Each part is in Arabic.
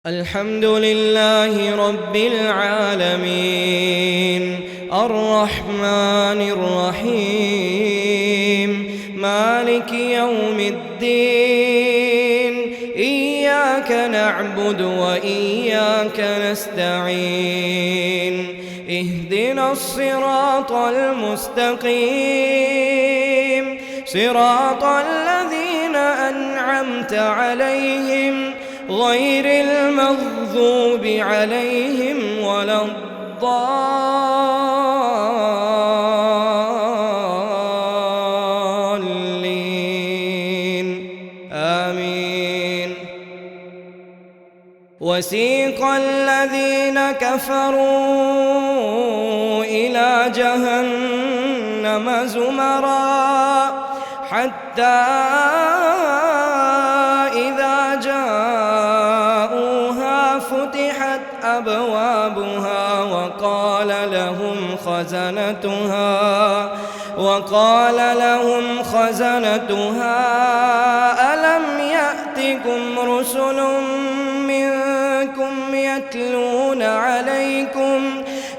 الحمد لله رب العالمين الرحمن الرحيم مالك يوم الدين إياك نعبد وإياك نستعين اهدنا الصراط المستقيم صراط الذين أنعمت عليهم غير المغضوب عليهم ولا الضالين آمين. وسيق الذين كفروا إلى جهنم زمرا حتى إذا جاءوها فتحت أبوابها وقال لهم خزنتها ألم يأتكم رسل منكم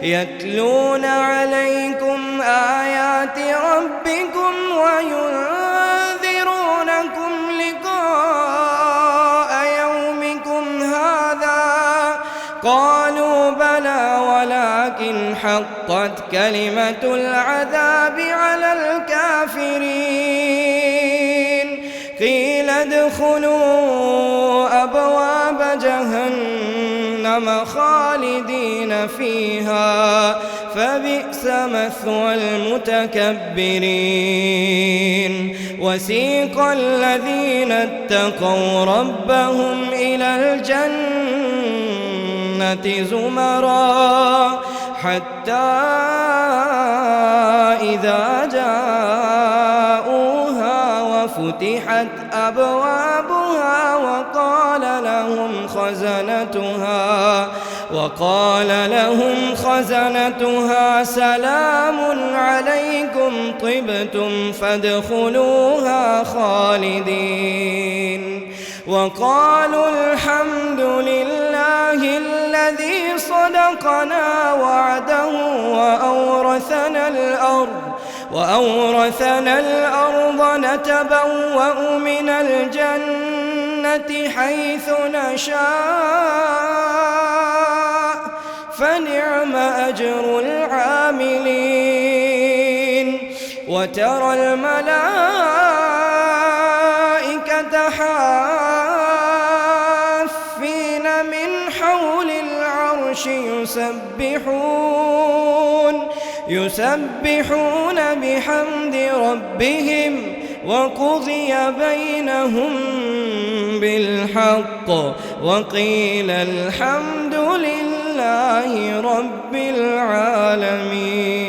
يتلون عليكم آيات ربكم وينذرونكم لقاء يومكم هذا قالوا بلى ولكن حقت كلمة العذاب على الكافرين قيل ادخلوا أبواب جهنم خالدين فيها فبئس مثوى المتكبرين. وسيق الذين اتقوا ربهم إلى الجنة زمرا حتى إذا جاءوها وفتحت أبوابها وقال لهم خزنتها سلام عليكم طبتم فادخلوها خالدين وقالوا الحمد لله الذي صدقنا وعده وأورثنا الأرض نتبوأ من الجنة حيث نشاء فنعم أجر العاملين. وترى الملائكة حافين من حول العرش يسبحون بحمد ربهم وقضي بينهم بالحق وقيل الحمد لله رب العالمين.